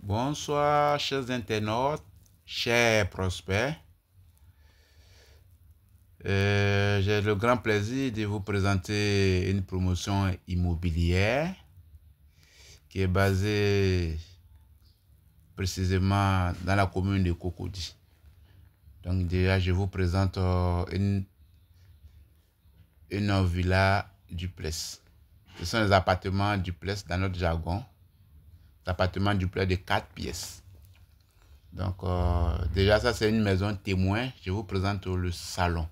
Bonsoir, chers internautes, chers prospects. J'ai le grand plaisir de vous présenter une promotion immobilière qui est basée précisément dans la commune de Cocody. Donc déjà, je vous présente une villa duplex. Ce sont les appartements duplex dans notre jargon. Des appartements duplex de 4 pièces. Donc déjà, ça c'est une maison témoin. Je vous présente le salon.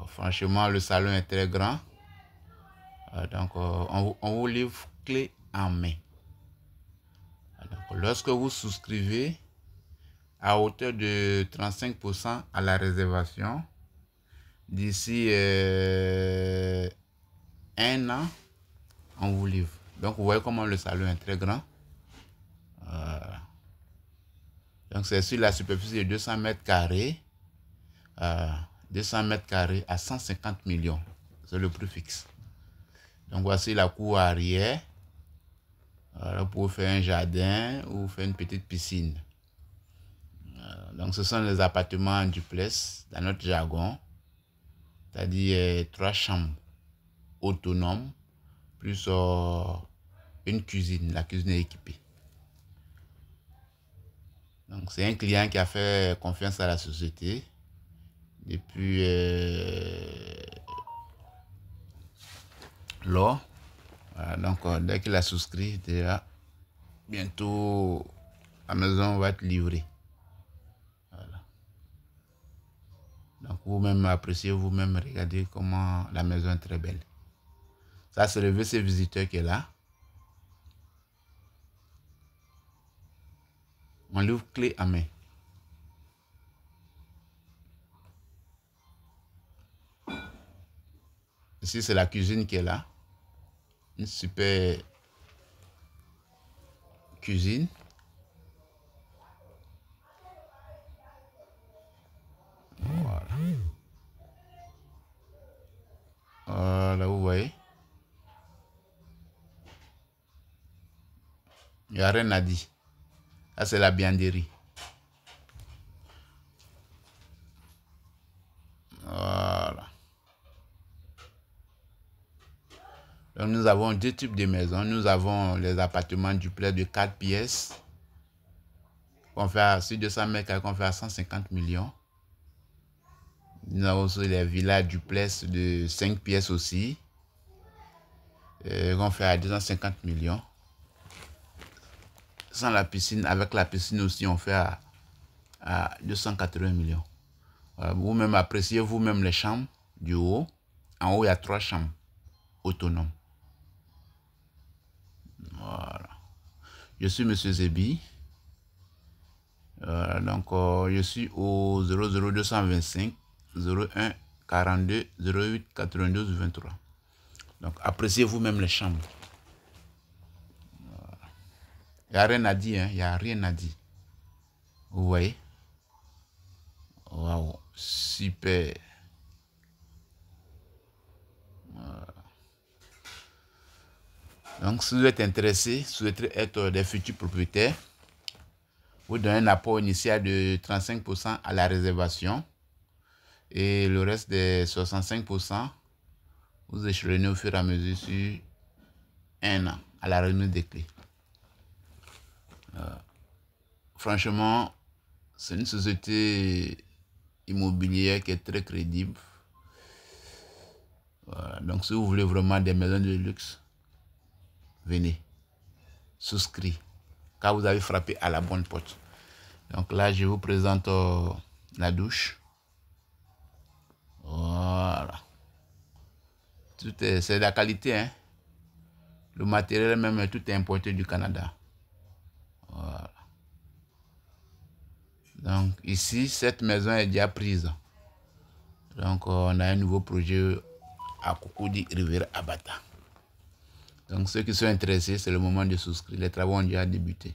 Franchement, le salon est très grand. On vous livre clé en main. Donc, lorsque vous souscrivez à hauteur de 35% à la réservation, d'ici 1 an, on vous livre. Donc, vous voyez comment le salon est très grand. Donc, c'est sur la superficie de 200 mètres carrés. 200 mètres carrés à 150 millions. C'est le prix fixe. Donc, voici la cour arrière. Pour faire un jardin ou faire une petite piscine. Donc, ce sont les appartements en duplex dans notre jargon. C'est-à-dire 3 chambres autonomes plus une cuisine. La cuisine est équipée. Donc, c'est un client qui a fait confiance à la société depuis lors. Donc, dès qu'il a souscrit, déjà, bientôt, la maison va être livrée. Voilà. Donc, vous-même appréciez, vous-même regardez comment la maison est très belle. Ça, c'est le WC visiteur qui est là. On l'ouvre clé en main. Ici, c'est la cuisine qui est là. Une super cuisine. Voilà. Voilà, vous voyez. Il n'y a rien à dire. Ça, c'est la vianderie. Voilà. Donc, nous avons 2 types de maisons. Nous avons les appartements duplex de 4 pièces. On fait sur 200 mètres carrés, qu'on fait à 150 millions. Nous avons aussi les villas duplex de 5 pièces aussi. Qu'on fait à 250 millions. Sans la piscine, avec la piscine aussi, on fait à 280 millions. Vous-même appréciez vous-même les chambres du haut. En haut, il y a 3 chambres autonomes. Voilà. Je suis Monsieur Zebi. Je suis au 00225 01 42 08 92 23. Donc, appréciez vous-même les chambres. Il n'y a rien à dire, hein? Il n'y a rien à dire. Vous voyez? Waouh, super. Donc, si vous êtes intéressé, si vous souhaitez être des futurs propriétaires, vous donnez un apport initial de 35% à la réservation et le reste des 65%, vous échelonnez au fur et à mesure sur 1 an à la remise des clés. Franchement, c'est une société immobilière qui est très crédible. Donc, si vous voulez vraiment des maisons de luxe, venez, souscrivez, car vous avez frappé à la bonne porte. Donc là, je vous présente la douche. Voilà. C'est de la qualité, hein. Le matériel même, tout est importé du Canada. Voilà. Donc ici, cette maison est déjà prise. Donc on a un nouveau projet à Cocody Rivière Abata. Donc ceux qui sont intéressés, c'est le moment de souscrire. Les travaux ont déjà débuté.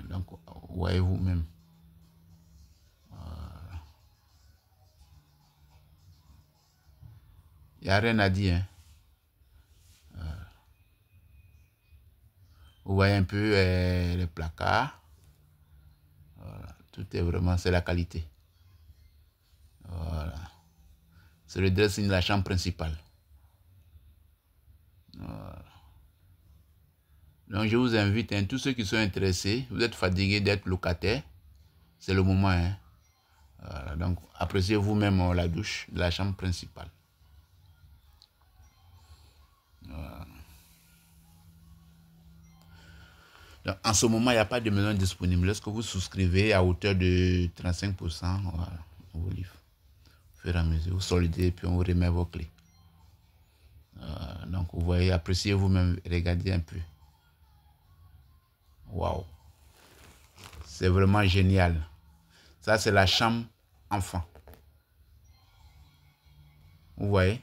Donc voyez vous-même. Il n'y a rien à dire, hein. Vous voyez un peu les placards. Voilà. Tout est vraiment, c'est la qualité. Voilà. C'est le dressing de la chambre principale. Voilà. Donc je vous invite, hein, tous ceux qui sont intéressés, vous êtes fatigués d'être locataire, c'est le moment. Hein. Voilà. Donc appréciez vous-même la douche de la chambre principale. Voilà. Donc, en ce moment, il n'y a pas de maison disponible. Lorsque vous souscrivez à hauteur de 35%, voilà, on vous livre. Au fur et à mesure, vous solidez et puis on vous remet vos clés. Donc, vous voyez, appréciez vous-même, regardez un peu. Waouh! C'est vraiment génial. Ça, c'est la chambre enfant. Vous voyez?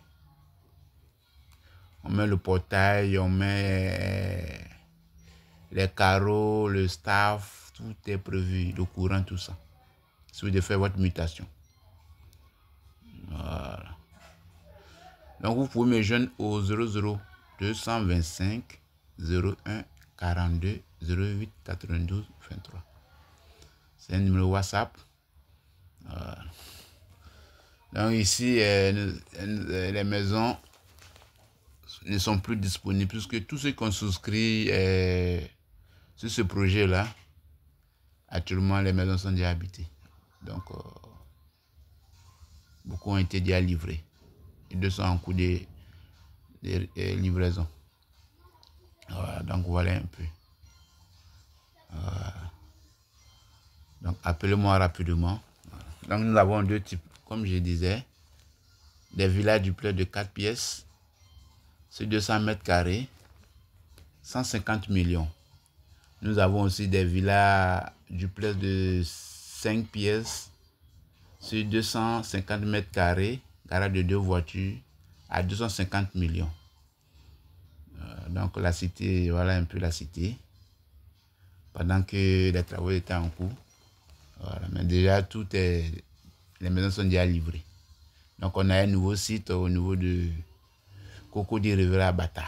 On met le portail, on met les carreaux, le staff, tout est prévu, le courant, tout ça. Si vous devez faire votre mutation. Voilà. Donc vous pouvez me joindre au 00 225 01 42 08 92 23. C'est un numéro WhatsApp. Voilà. Donc ici, les maisons ne sont plus disponibles puisque tous ceux qui ont souscrit sur ce projet-là, actuellement les maisons sont déjà habitées. Donc beaucoup ont été déjà livrés. Et deux sont en cours de livraison. Voilà, donc voilà un peu. Voilà. Donc appelez-moi rapidement. Voilà. Donc nous avons deux types, comme je disais, des villas duplex de 4 pièces sur 200 mètres carrés, 150 millions. Nous avons aussi des villas duplex de 5 pièces sur 250 mètres carrés, garage de 2 voitures à 250 millions. Donc la cité, voilà un peu la cité. Pendant que les travaux étaient en cours. Voilà, mais déjà, les maisons sont déjà livrées. Donc, on a un nouveau site au niveau de Cocody Rivera Bata.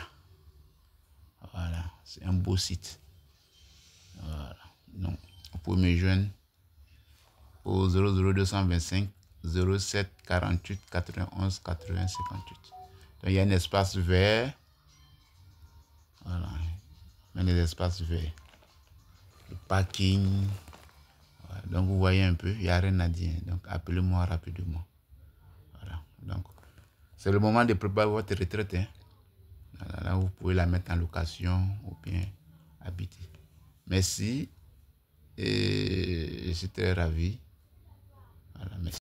Voilà, c'est un beau site. Voilà. Donc, vous pouvez me joindre au 00225 07 48 91 80 58. Donc, il y a un espace vert. Voilà, il y a des espaces verts. Le parking. Voilà. Donc, vous voyez un peu, il n'y a rien à dire. Donc, appelez-moi rapidement. Voilà. Donc, c'est le moment de préparer votre retraite. Hein. Voilà, là, vous pouvez la mettre en location ou bien habiter. Merci et je suis très ravi.